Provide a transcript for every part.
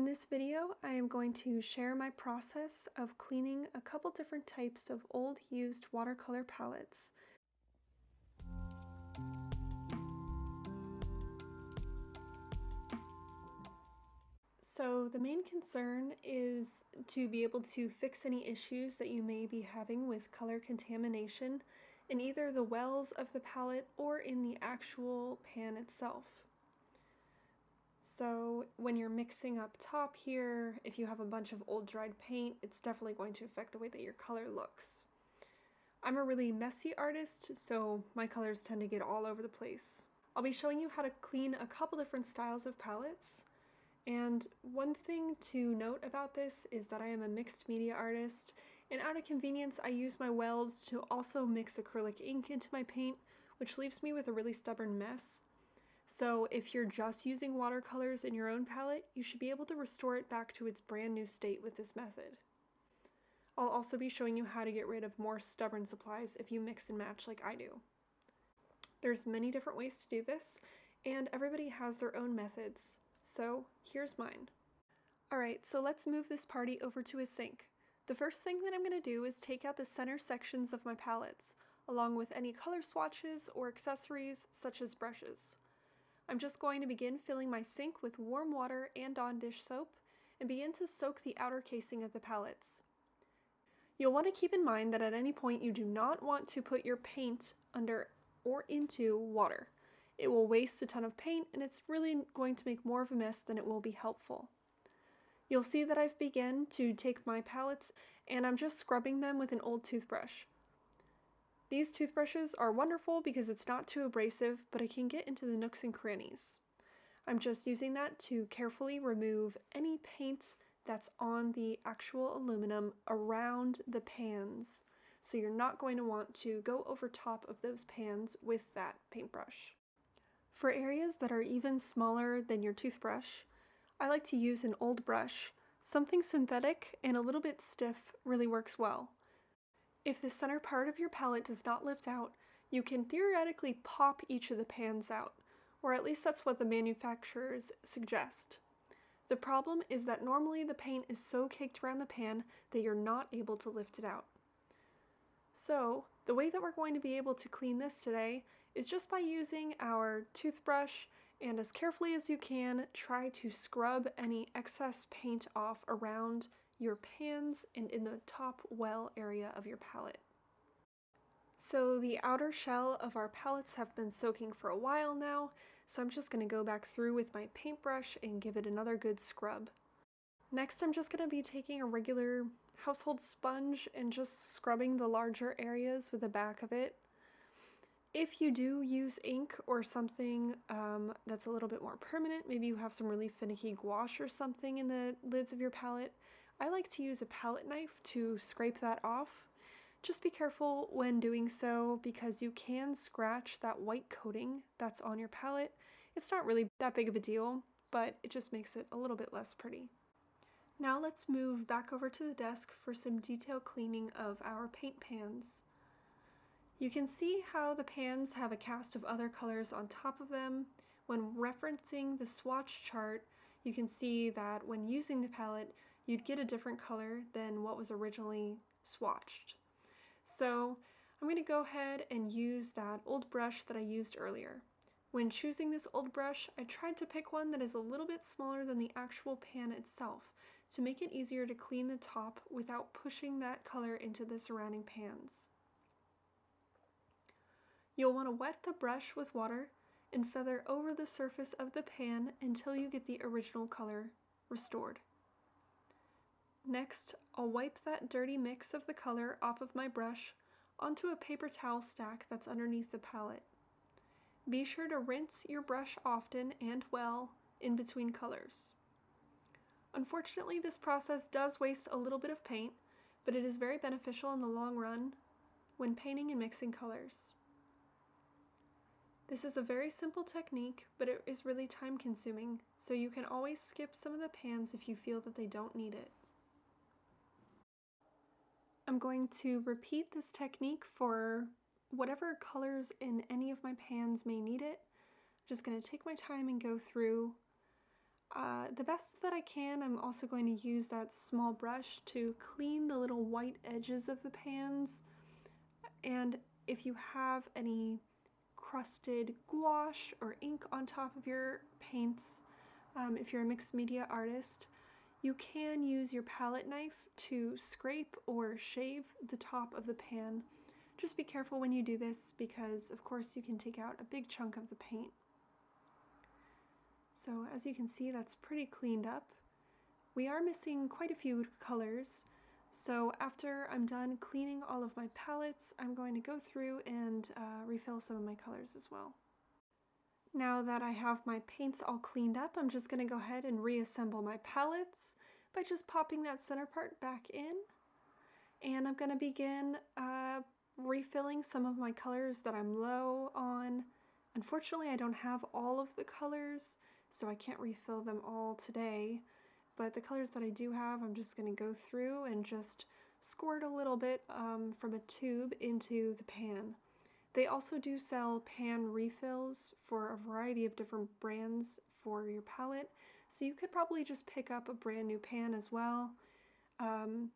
this video, I am going to share my process of cleaning a couple different types of old used watercolor palettes. So the main concern is to be able to fix any issues that you may be having with color contamination in either the wells of the palette or in the actual pan itself. So when you're mixing up top here, if you have a bunch of old dried paint, it's definitely going to affect the way that your color looks. I'm a really messy artist, so my colors tend to get all over the place. I'll be showing you how to clean a couple different styles of palettes. And one thing to note about this is that I am a mixed media artist, and out of convenience I use my wells to also mix acrylic ink into my paint, which leaves me with a really stubborn mess. So if you're just using watercolors in your own palette, you should be able to restore it back to its brand new state with this method. I'll also be showing you how to get rid of more stubborn supplies if you mix and match like I do. There's many different ways to do this, and everybody has their own methods. So here's mine. Alright, so let's move this party over to a sink. The first thing that I'm going to do is take out the center sections of my palettes, along with any color swatches or accessories such as brushes. I'm just going to begin filling my sink with warm water and Dawn dish soap, and begin to soak the outer casing of the palettes. You'll want to keep in mind that at any point you do not want to put your paint under or into water. It will waste a ton of paint, and it's really going to make more of a mess than it will be helpful. You'll see that I've begun to take my palettes and I'm just scrubbing them with an old toothbrush. These toothbrushes are wonderful because it's not too abrasive, but it can get into the nooks and crannies. I'm just using that to carefully remove any paint that's on the actual aluminum around the pans. So you're not going to want to go over top of those pans with that paintbrush. For areas that are even smaller than your toothbrush, I like to use an old brush. Something synthetic and a little bit stiff really works well. If the center part of your palette does not lift out, you can theoretically pop each of the pans out, or at least that's what the manufacturers suggest. The problem is that normally the paint is so caked around the pan that you're not able to lift it out. So, the way that we're going to be able to clean this today is just by using our toothbrush, and as carefully as you can, try to scrub any excess paint off around your pans and in the top well area of your palette. So the outer shell of our palettes have been soaking for a while now, so I'm just going to go back through with my paintbrush and give it another good scrub. Next, I'm just going to be taking a regular household sponge and just scrubbing the larger areas with the back of it. If you do use ink or something that's a little bit more permanent, maybe you have some really finicky gouache or something in the lids of your palette, I like to use a palette knife to scrape that off. Just be careful when doing so because you can scratch that white coating that's on your palette. It's not really that big of a deal, but it just makes it a little bit less pretty. Now let's move back over to the desk for some detail cleaning of our paint pans. You can see how the pans have a cast of other colors on top of them. When referencing the swatch chart, you can see that when using the palette, you'd get a different color than what was originally swatched. So I'm going to go ahead and use that old brush that I used earlier. When choosing this old brush, I tried to pick one that is a little bit smaller than the actual pan itself to make it easier to clean the top without pushing that color into the surrounding pans. You'll want to wet the brush with water and feather over the surface of the pan until you get the original color restored. Next, I'll wipe that dirty mix of the color off of my brush onto a paper towel stack that's underneath the palette. Be sure to rinse your brush often and well in between colors. Unfortunately, this process does waste a little bit of paint, but it is very beneficial in the long run when painting and mixing colors. This is a very simple technique, but it is really time consuming, so you can always skip some of the pans if you feel that they don't need it. I'm going to repeat this technique for whatever colors in any of my pans may need it. I'm just going to take my time and go through. The best that I can, I'm also going to use that small brush to clean the little white edges of the pans. And if you have any crusted gouache or ink on top of your paints, if you're a mixed media artist, you can use your palette knife to scrape or shave the top of the pan. Just be careful when you do this because, of course, you can take out a big chunk of the paint. So as you can see, that's pretty cleaned up. We are missing quite a few colors, so after I'm done cleaning all of my palettes, I'm going to go through and refill some of my colors as well. Now that I have my paints all cleaned up, I'm just going to go ahead and reassemble my palettes by just popping that center part back in. And I'm going to begin refilling some of my colors that I'm low on. Unfortunately, I don't have all of the colors, so I can't refill them all today. But the colors that I do have, I'm just going to go through and just squirt a little bit from a tube into the pan. They also do sell pan refills for a variety of different brands for your palette, so you could probably just pick up a brand new pan as well. One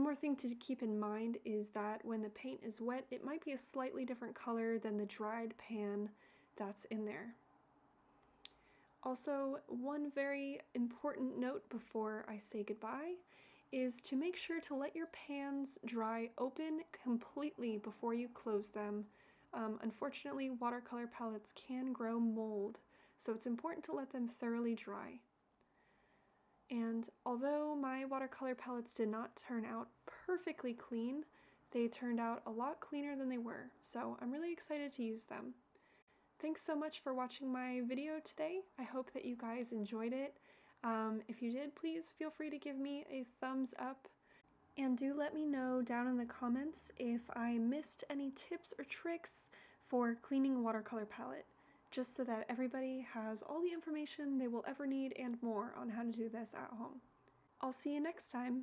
more thing to keep in mind is that when the paint is wet, it might be a slightly different color than the dried pan that's in there. Also, one very important note before I say goodbye is to make sure to let your pans dry open completely before you close them. Unfortunately, watercolor palettes can grow mold, so it's important to let them thoroughly dry. And although my watercolor palettes did not turn out perfectly clean, they turned out a lot cleaner than they were, so I'm really excited to use them. Thanks so much for watching my video today. I hope that you guys enjoyed it. If you did, please feel free to give me a thumbs up. And do let me know down in the comments if I missed any tips or tricks for cleaning a watercolor palette, just so that everybody has all the information they will ever need and more on how to do this at home. I'll see you next time.